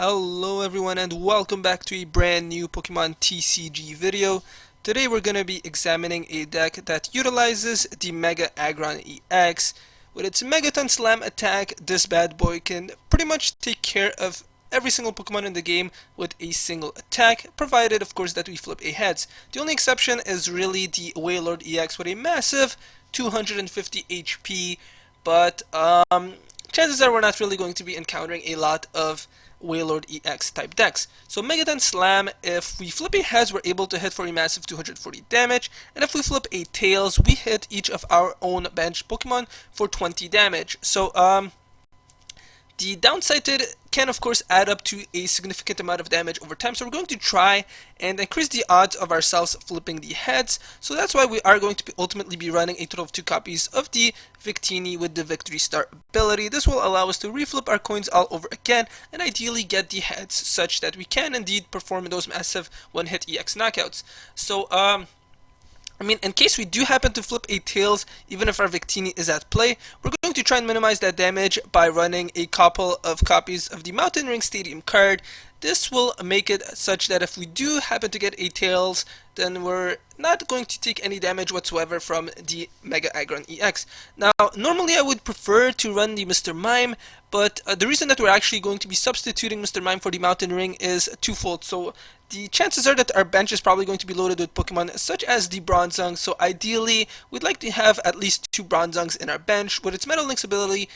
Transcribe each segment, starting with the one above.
Hello everyone and welcome back to a brand new Pokemon TCG video. Today we're going to be examining a deck that utilizes the Mega Aggron EX. With its Megaton Slam attack, this bad boy can pretty much take care of every single Pokemon in the game with a single attack, provided of course that we flip a heads. The only exception is really the Wailord EX with a massive 250 HP, but chances are we're not really going to be encountering a lot of Wailord EX type decks. So Megaton Slam, if we flip a heads, we're able to hit for a massive 240 damage, and if we flip a tails, we hit each of our own bench Pokemon for 20 damage. So the downside to it can of course add up to a significant amount of damage over time, so we're going to try and increase the odds of ourselves flipping the heads. So that's why we are going to ultimately be running a total of 2 copies of the Victini with the Victory Star ability. This will allow us to reflip our coins all over again and ideally get the heads such that we can indeed perform those massive one-hit EX knockouts. So in case we do happen to flip a tails, even if our Victini is at play, we're going to try and minimize that damage by running a couple of copies of the Mountain Ring Stadium card. This will make it such that if we do happen to get a tails, then we're not going to take any damage whatsoever from the Mega Aggron EX. Now, normally I would prefer to run the Mr. Mime, but the reason that we're actually going to be substituting Mr. Mime for the Mountain Ring is twofold. So the chances are that our bench is probably going to be loaded with Pokemon such as the Bronzong, so ideally we'd like to have at least 2 Bronzongs in our bench. With its Metal Link's ability,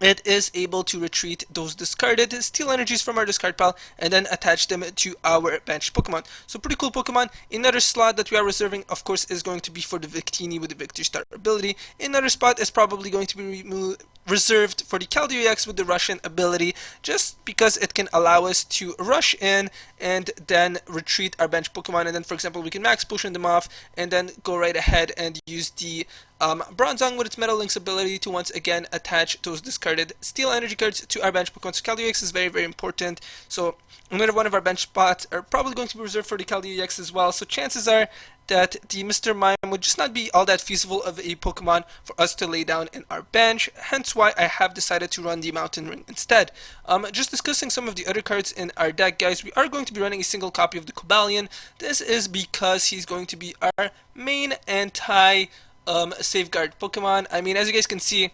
it is able to retreat those discarded Steel Energies from our discard pile and then attach them to our bench Pokemon. So pretty cool Pokemon. Another slot that we are reserving, of course, is going to be for the Victini with the Victory Star ability. Another spot is probably going to be reserved for the Keldeo EX with the Russian ability, just because it can allow us to rush in and then retreat our bench Pokemon, and then for example we can max potion them off and then go right ahead and use the Bronzong with its Metal Link's ability to once again attach those discarded Steel Energy cards to our bench Pokemon. So Keldeo EX is very, very important. So another one of our bench spots are probably going to be reserved for the Keldeo EX as well. So chances are that the Mr. Mime would just not be all that feasible of a Pokemon for us to lay down in our bench, hence why I have decided to run the Mountain Ring instead. Just discussing some of the other cards in our deck, guys, we are going to be running a single copy of the Cobalion. This is because he's going to be our main anti safeguard Pokemon. As you guys can see,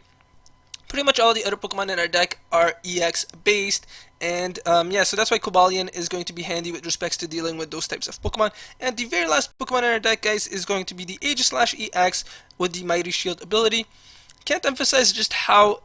pretty much all the other Pokemon in our deck are EX based, and yeah, so that's why Cobalion is going to be handy with respects to dealing with those types of Pokemon. And the very last Pokemon in our deck, guys, is going to be the Aegislash EX with the Mighty Shield ability. Can't emphasize just how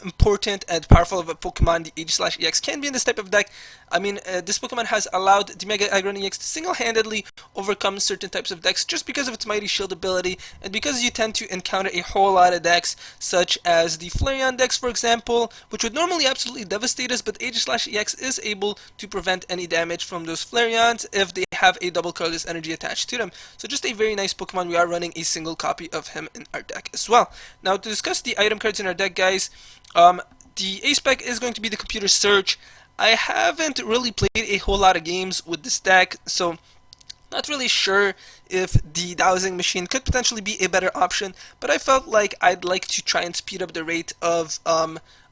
important and powerful of a Pokemon the Aegislash EX can be in this type of deck. This Pokemon has allowed the Mega Aggron EX to single-handedly overcome certain types of decks just because of its Mighty Shield ability, and because you tend to encounter a whole lot of decks such as the Flareon decks, for example, which would normally absolutely devastate us, but Aegislash EX is able to prevent any damage from those Flareons if they have a double colorless energy attached to them. So just a very nice Pokemon. We are running a single copy of him in our deck as well. Now, to discuss the item cards in our deck, guys, the A-Spec is going to be the Computer Search. I haven't really played a whole lot of games with this deck, so not really sure if the Dowsing Machine could potentially be a better option, but I felt like I'd like to try and speed up the rate of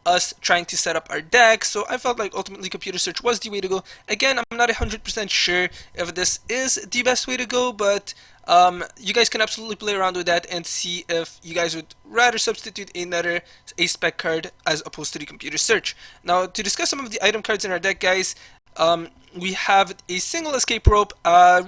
us trying to set up our deck, so I felt like ultimately Computer Search was the way to go. Again, I'm not 100% sure if this is the best way to go, but you guys can absolutely play around with that and see if you guys would rather substitute another A-Spec card as opposed to the Computer Search. Now, to discuss some of the item cards in our deck, guys, we have a single escape rope.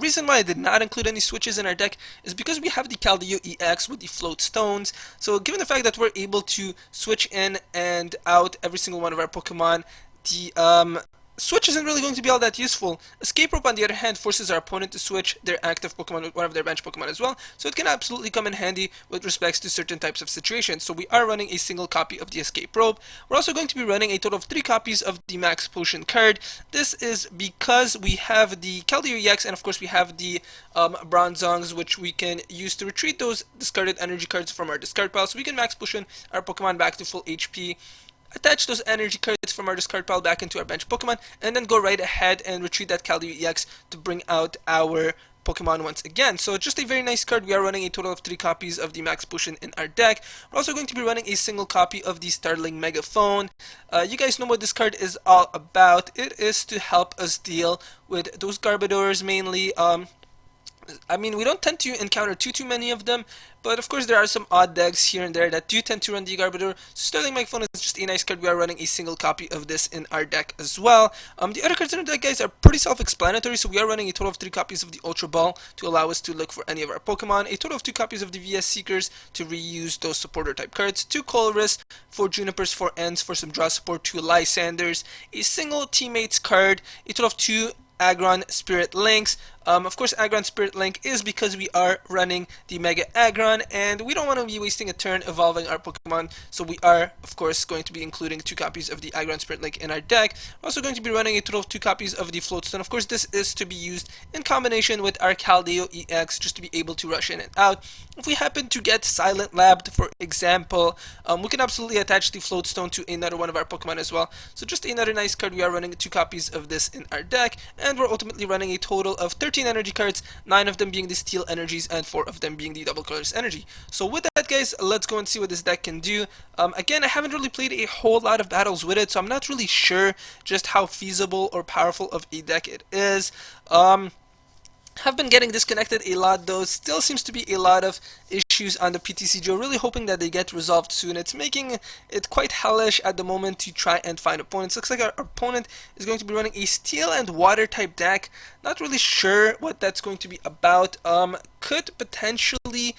Reason why I did not include any switches in our deck is because we have the Keldeo EX with the float stones. So given the fact that we're able to switch in and out every single one of our Pokemon, the switch isn't really going to be all that useful. Escape rope, on the other hand, forces our opponent to switch their active Pokemon with one of their bench Pokemon as well, so it can absolutely come in handy with respects to certain types of situations. So we are running a single copy of the escape rope. We're also going to be running a total of 3 copies of the Max Potion card. This is because we have the Keldeo EX and of course we have the Bronzongs, which we can use to retreat those discarded energy cards from our discard pile, so we can Max Potion our Pokemon back to full HP, attach those energy cards from our discard pile back into our bench Pokemon, and then go right ahead and retrieve that Keldeo EX to bring out our Pokemon once again. So just a very nice card. We are running a total of 3 copies of the Max Potion in our deck. We're also going to be running a single copy of the Starling Megaphone. You guys know what this card is all about. It is to help us deal with those Garbodors mainly. I mean, we don't tend to encounter too many of them, but of course there are some odd decks here and there that do tend to run the Garbodor. So Starling Megaphone is just a nice card. We are running a single copy of this in our deck as well. The other cards in our deck, guys, are pretty self-explanatory. So we are running a total of 3 copies of the Ultra Ball to allow us to look for any of our Pokemon, a total of 2 copies of the VS Seekers to reuse those supporter type cards, 2 Colress, 4 Junipers, 4 Ents for some draw support, 2 Lysanders, a single Teammates card, a total of 2 Aggron Spirit Links. Of course, Aggron Spirit Link is because we are running the Mega Aggron, and we don't want to be wasting a turn evolving our Pokemon, so we are, of course, going to be including 2 copies of the Aggron Spirit Link in our deck. We're also going to be running a total of 2 copies of the Floatstone. Of course, this is to be used in combination with our Caldeo EX, just to be able to rush in and out. If we happen to get Silent Labbed, for example, we can absolutely attach the Floatstone to another one of our Pokemon as well. So just another nice card. We are running 2 copies of this in our deck, and we're ultimately running a total of 13 energy cards, 9 of them being the Steel energies and 4 of them being the Double Colors energy. So with that, guys, let's go and see what this deck can do. Again, I haven't really played a whole lot of battles with it, so I'm not really sure just how feasible or powerful of a deck it is. Have been getting disconnected a lot though. Still seems to be a lot of issues on the PTCGO. Really hoping that they get resolved soon. It's making it quite hellish at the moment to try and find opponents. Looks like our opponent is going to be running a Steel and Water type deck. Not really sure what that's going to be about. Could potentially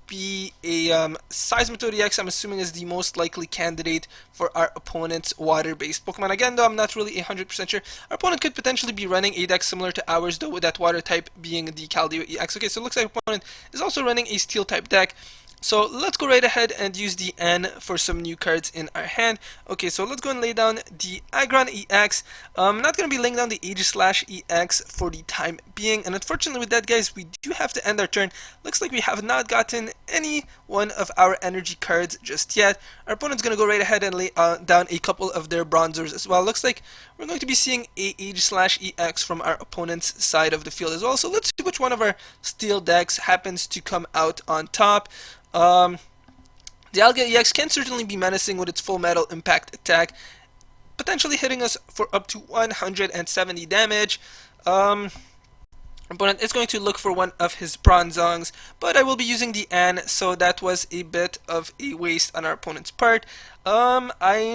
be a Seismitoad EX, I'm assuming, is the most likely candidate for our opponent's water-based Pokemon. Again, though, I'm not really 100% sure. Our opponent could potentially be running a deck similar to ours, though, with that water type being the Caldeo EX. Okay, so it looks like our opponent is also running a Steel type deck. So let's go right ahead and use the N for some new cards in our hand. Okay, so let's go and lay down the Aggron EX. I'm not going to be laying down the Aegislash EX for the time being. And unfortunately with that, guys, we do have to end our turn. Looks like we have not gotten any one of our energy cards just yet. Our opponent's going to go right ahead and lay down a couple of their bronzers as well. Looks like we're going to be seeing a Aegislash EX from our opponent's side of the field as well. So let's see which one of our Steel decks happens to come out on top. The Alga EX can certainly be menacing with its full metal impact attack, potentially hitting us for up to 170 damage. Opponent is going to look for one of his Bronzongs, but I will be using the N, so that was a bit of a waste on our opponent's part. I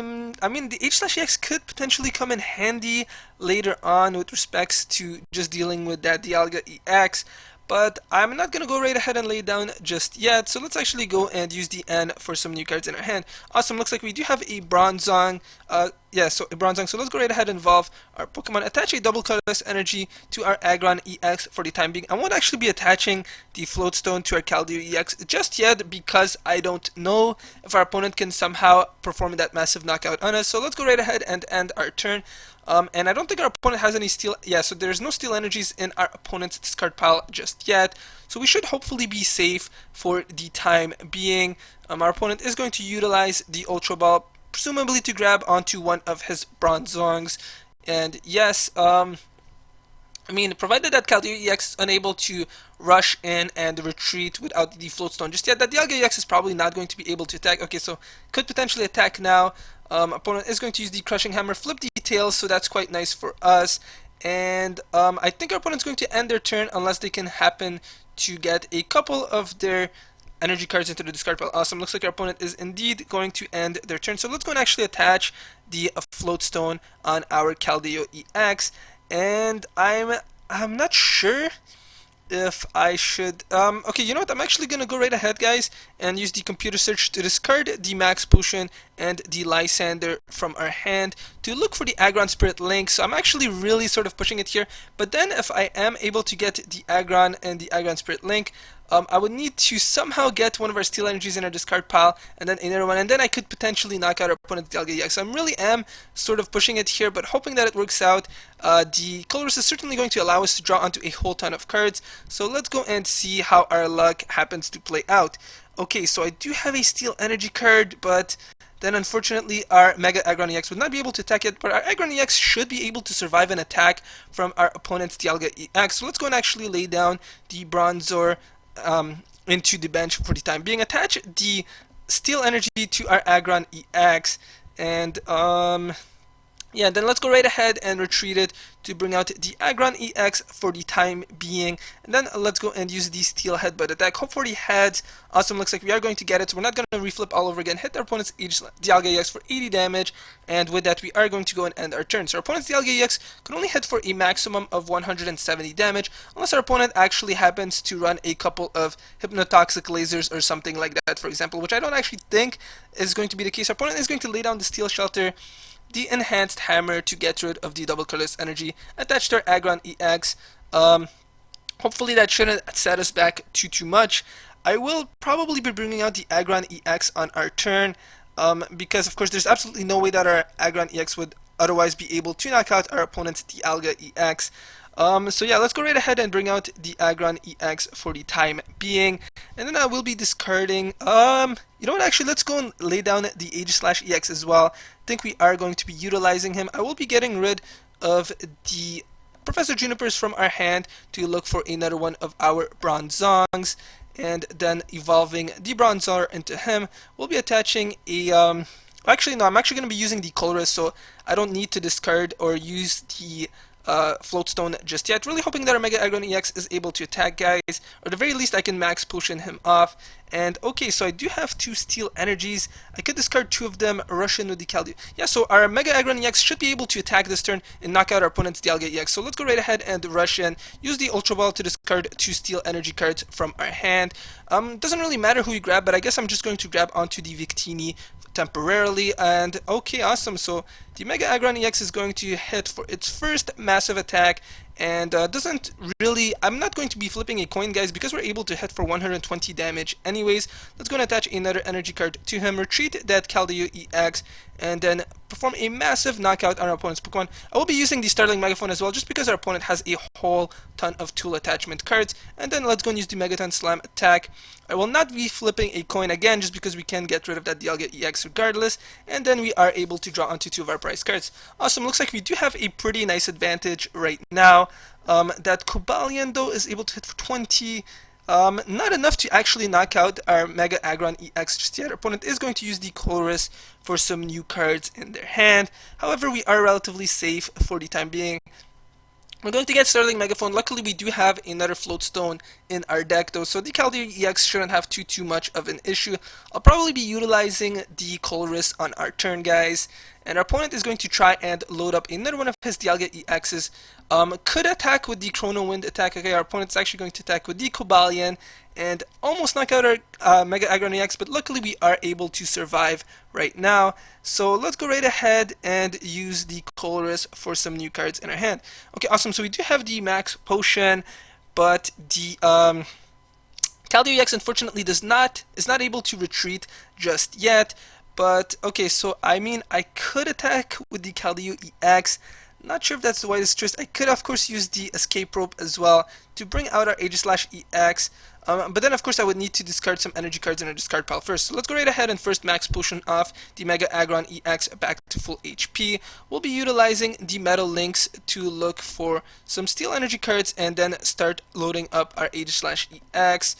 mean, the H/EX could potentially come in handy later on with respects to just dealing with that Dialga EX. But I'm not going to go right ahead and lay down just yet, so let's actually go and use the N for some new cards in our hand. Awesome, looks like we do have a Bronzong, so a Bronzong, so let's go right ahead and evolve our Pokemon, attach a Double Colorless Energy to our Aggron EX for the time being. I won't actually be attaching the Floatstone to our Caldeo EX just yet because I don't know if our opponent can somehow perform that massive knockout on us, so let's go right ahead and end our turn. And I don't think our opponent has any Steel. Yeah, so there's no Steel energies in our opponent's discard pile just yet. So we should hopefully be safe for the time being. Our opponent is going to utilize the Ultra Ball, presumably to grab onto one of his Bronzongs. And yes, I mean, provided that Caldeo EX is unable to rush in and retreat without the Floatstone just yet, that Dialga EX is probably not going to be able to attack. Okay, so could potentially attack now. Opponent is going to use the Crushing Hammer, flip the tails, so that's quite nice for us. And I think our opponent's going to end their turn unless they can happen to get a couple of their energy cards into the discard pile. Awesome, looks like our opponent is indeed going to end their turn. So let's go and actually attach the Floatstone on our Caldeo EX. And I'm not sure if I should, okay, you know what, I'm actually gonna go right ahead, guys, and use the computer search to discard the Max Potion and the Lysander from our hand to look for the Aggron Spirit Link. So I'm actually really sort of pushing it here, but then if I am able to get the Aggron and the Aggron Spirit Link, I would need to somehow get one of our Steel energies in our discard pile, and then another one, and then I could potentially knock out our opponent's Dialga EX. So I really am sort of pushing it here, but hoping that it works out. The Colress is certainly going to allow us to draw onto a whole ton of cards, so let's go and see how our luck happens to play out. Okay, so I do have a Steel energy card, but then unfortunately our Mega Aggron EX would not be able to attack it, but our Aggron EX should be able to survive an attack from our opponent's Dialga EX. So let's go and actually lay down the Bronzor into the bench for the time being. Attach the Steel Energy to our Aggron EX, and yeah, then let's go right ahead and retreat it to bring out the Aggron EX for the time being. And then let's go and use the Steel Headbutt attack. Hope for the heads. Awesome, looks like we are going to get it. So we're not going to reflip all over again. Hit our opponent's Dialga EX for 80 damage. And with that, we are going to go and end our turn. So our opponent's Dialga EX can only hit for a maximum of 170 damage. Unless our opponent actually happens to run a couple of Hypnotoxic Lasers or something like that, for example. Which I don't actually think is going to be the case. Our opponent is going to lay down the Steel Shelter, the Enhanced Hammer to get rid of the double colorless energy attached to our Aggron EX. Hopefully that shouldn't set us back too much. I will probably be bringing out the Aggron EX on our turn, because of course there's absolutely no way that our Aggron EX would otherwise be able to knock out our opponent's Dialga EX. So yeah, let's go right ahead and bring out the Aggron EX for the time being, and then I will be discarding, you know what, actually let's go and lay down the Aegis/EX as well. I think we are going to be utilizing him. I will be getting rid of the Professor Junipers from our hand to look for another one of our Bronzongs, and then evolving the Bronzor into him. We'll be attaching a, actually no, I'm actually going to be using the Colress, so I don't need to discard or use the Floatstone just yet. Really hoping that our Mega Aggron EX is able to attack, guys, or at the very least I can max potion him off. And okay, so I do have 2 Steel Energies. I could discard 2 of them, rush in with the Caldio. Yeah, so our Mega Aggron EX should be able to attack this turn and knock out our opponent's Dialga EX. So let's go right ahead and rush in, use the Ultra Ball to discard 2 Steel Energy cards from our hand. Doesn't really matter who you grab, but I guess I'm just going to grab onto the Victini temporarily. And okay, awesome, so the Mega Aggron EX is going to hit for its first massive attack, and doesn't really, I'm not going to be flipping a coin, guys, because we're able to hit for 120 damage anyways. Let's go and attach another energy card to him, retreat that Caldio EX, and then perform a massive knockout on our opponent's Pokemon. I will be using the Startling Megaphone as well, just because our opponent has a whole ton of tool attachment cards. And then let's go and use the Megaton Slam attack. I will not be flipping a coin again, just because we can get rid of that Dialga EX regardless, and then we are able to draw onto 2 of our prize cards. Awesome, looks like we do have a pretty nice advantage right now. That Cobalion though is able to hit for 20. Not enough to actually knock out our Mega Aggron EX just yet. Our opponent is going to use the Colress for some new cards in their hand. However, we are relatively safe for the time being. We're going to get Startling Megaphone. Luckily, we do have another Floatstone in our deck, though, so the Caldio EX shouldn't have too much of an issue. I'll probably be utilizing the Colress on our turn, guys. And our opponent is going to try and load up another one of his Dialga EXs. Could attack with the Chrono Wind attack. Okay, our opponent's actually going to attack with the Cobalion and almost knock out our Mega Aggron EX, but luckily we are able to survive right now. So let's go right ahead and use the Colress for some new cards in our hand. Okay, awesome. So we do have the Max Potion, but the Caldio EX unfortunately is not able to retreat just yet. But okay, so I mean, I could attack with the Caldio EX. Not sure if that's the wisest choice. I could of course use the Escape Rope as well to bring out our Aegis/EX. But then of course I would need to discard some energy cards in our discard pile first. So let's go right ahead and first max potion off the Mega Aggron EX back to full HP. We'll be utilizing the Metal Links to look for some Steel Energy cards and then start loading up our Aegis/EX.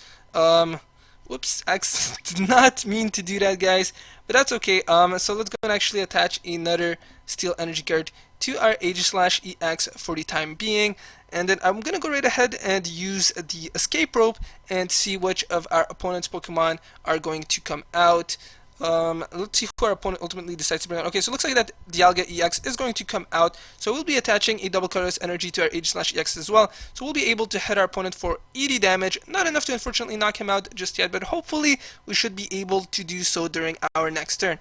Whoops, I did not mean to do that, guys, but that's okay. So let's go and actually attach another Steel Energy card to our Aegis/EX for the time being, and then I'm gonna go right ahead and use the Escape Rope and see which of our opponent's Pokemon are going to come out. Let's see who our opponent ultimately decides to bring out. Okay, so it looks like that Dialga EX is going to come out, so we'll be attaching a double colorless energy to our Aegis/EX as well, so we'll be able to hit our opponent for 80 damage. Not enough to unfortunately knock him out just yet, but hopefully we should be able to do so during our next turn.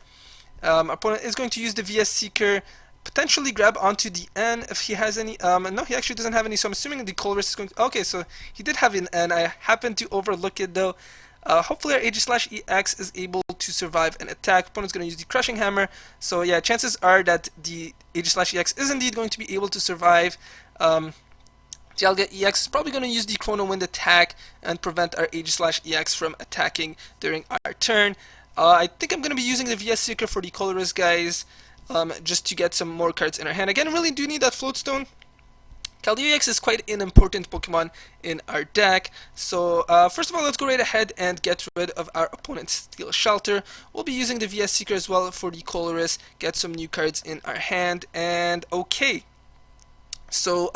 Our opponent is going to use the VS Seeker, potentially grab onto the N if he has any. No, he actually doesn't have any, so I'm assuming the Colress is going to... Okay, so he did have an N. I happened to overlook it though. Hopefully our Aegis/EX is able to survive an attack. Opponent's going to use the Crushing Hammer. So yeah, chances are that the Aegis/EX is indeed going to be able to survive. Dialga EX is probably going to use the Chrono Wind attack and prevent our Aegis/EX from attacking during our turn. I think I'm going to be using the VS Seeker for the colorless guys, just to get some more cards in our hand. Again, I really do need that Floatstone. Keldeo EX is quite an important Pokemon in our deck, so first of all, let's go right ahead and get rid of our opponent's Steel Shelter. We'll be using the VS Seeker as well for the colorless, get some new cards in our hand, and okay. So,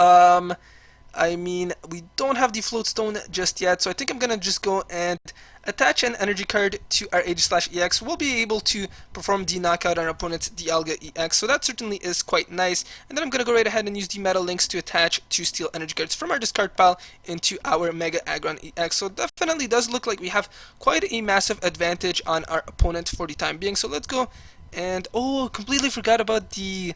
I mean, we don't have the Floatstone just yet, so I think I'm gonna just go and attach an energy card to our Aegis/EX. We'll be able to perform the knockout on our opponent's Dialga EX, so that certainly is quite nice. And then I'm gonna go right ahead and use the Metal Links to attach 2 Steel energy cards from our discard pile into our Mega Aggron EX. So definitely does look like we have quite a massive advantage on our opponent for the time being. So let's go and completely forgot about the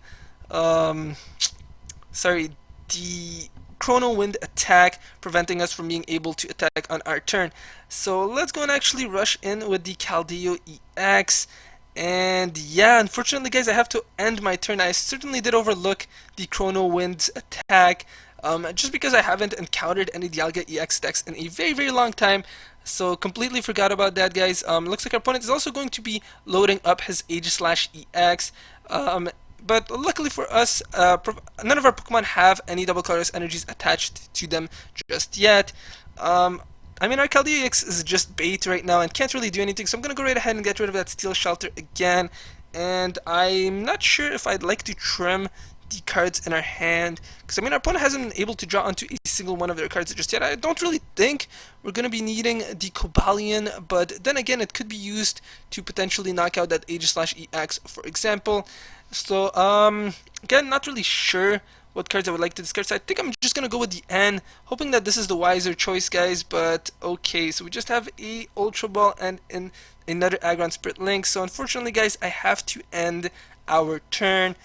the Chrono Wind attack, preventing us from being able to attack on our turn. So let's go and actually rush in with the Keldeo EX. And yeah, unfortunately guys, I have to end my turn. I certainly did overlook the Chrono Wind's attack, just because I haven't encountered any Dialga EX decks in a very, very long time. So completely forgot about that, guys. Looks like our opponent is also going to be loading up his Aegis/EX. But luckily for us, none of our Pokemon have any double colorless energies attached to them just yet. I mean, our Keldeo EX is just bait right now and can't really do anything, so I'm going to go right ahead and get rid of that Steel Shelter again. And I'm not sure if I'd like to trim the cards in our hand, because I mean, our opponent hasn't been able to draw onto a single one of their cards just yet. I don't really think we're going to be needing the Cobalion, but then again, it could be used to potentially knock out that Aegis/EX, for example. So, again, not really sure what cards I would like to discard, so I think I'm just going to go with the N, hoping that this is the wiser choice, guys. But okay, so we just have a Ultra Ball and another Aggron Spirit Link, so unfortunately, guys, I have to end our turn.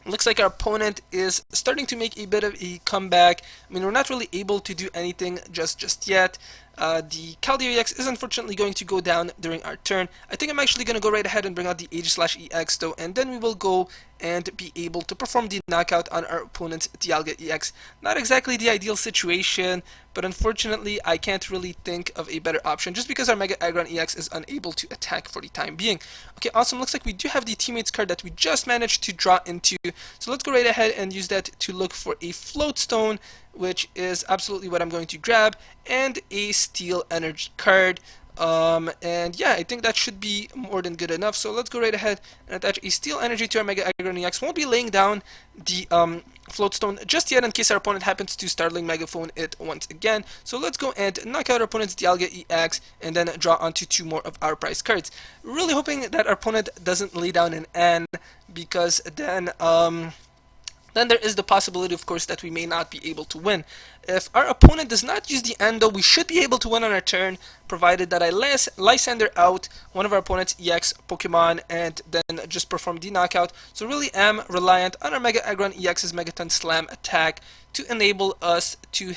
Looks like our opponent is starting to make a bit of a comeback. I mean, we're not really able to do anything just yet. The Keldeo EX is unfortunately going to go down during our turn. I think I'm actually going to go right ahead and bring out the Aegis/EX though, and then we will go and be able to perform the knockout on our opponent's Dialga EX. Not exactly the ideal situation, but unfortunately I can't really think of a better option just because our Mega Aggron EX is unable to attack for the time being. Okay, awesome. Looks like we do have the Teammates card that we just managed to draw into. So let's go right ahead and use that to look for a Floatstone, which is absolutely what I'm going to grab, and a Steel Energy card. And yeah, I think that should be more than good enough. So let's go right ahead and attach a Steel Energy to our Mega Aggron EX. Won't be laying down the Floatstone just yet in case our opponent happens to Starling Megaphone it once again. So let's go and knock out our opponent's Dialga EX and then draw onto 2 more of our prize cards. Really hoping that our opponent doesn't lay down an N, because then there is the possibility, of course, that we may not be able to win. If our opponent does not use the Endo, we should be able to win on our turn, provided that I Lysander out one of our opponent's EX Pokemon and then just perform the knockout. So really am reliant on our Mega Aggron EX's Megaton Slam attack to enable us to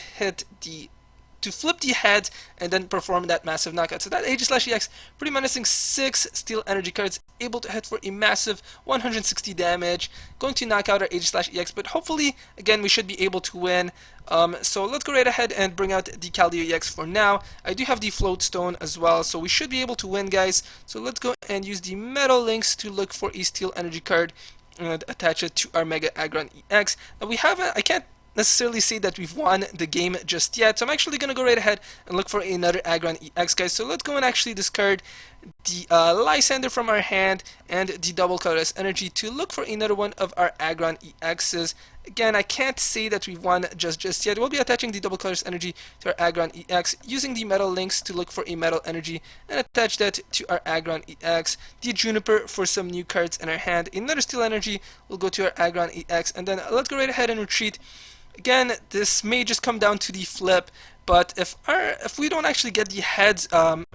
flip the head and then perform that massive knockout. So that Aegis/EX, pretty menacing, 6 Steel Energy cards, able to hit for a massive 160 damage, going to knock out our Aegis/EX, but hopefully, again, we should be able to win. So let's go right ahead and bring out the Keldeo EX for now. I do have the Floatstone as well, so we should be able to win, guys. So let's go and use the Metal Links to look for a Steel Energy card and attach it to our Mega Aggron EX. Now I can't necessarily say that we've won the game just yet, so I'm actually going to go right ahead and look for another Aggron EX, guys. So let's go and actually discard the Lysander from our hand and the double colorless energy to look for another one of our Aggron EXs. Again, I can't say that we've won just yet. We'll be attaching the double colorless energy to our Aggron EX, using the Metal Links to look for a Metal Energy and attach that to our Aggron EX. The Juniper for some new cards in our hand. Another Steel Energy will go to our Aggron EX, and then let's go right ahead and retreat. Again, this may just come down to the flip, but if we don't actually get the heads, there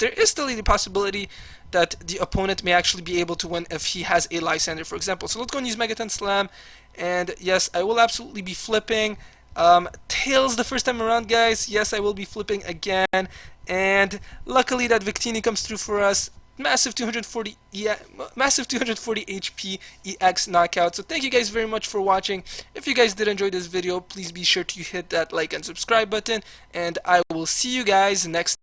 is still the possibility that the opponent may actually be able to win if he has a Lysander, for example. So let's go and use Megaton Slam, and yes, I will absolutely be flipping. Tails the first time around, guys. Yes, I will be flipping again, and luckily that Victini comes through for us. Massive 240 HP EX knockout. So thank you guys very much for watching. If you guys did enjoy this video, please be sure to hit that like and subscribe button, and I will see you guys next time.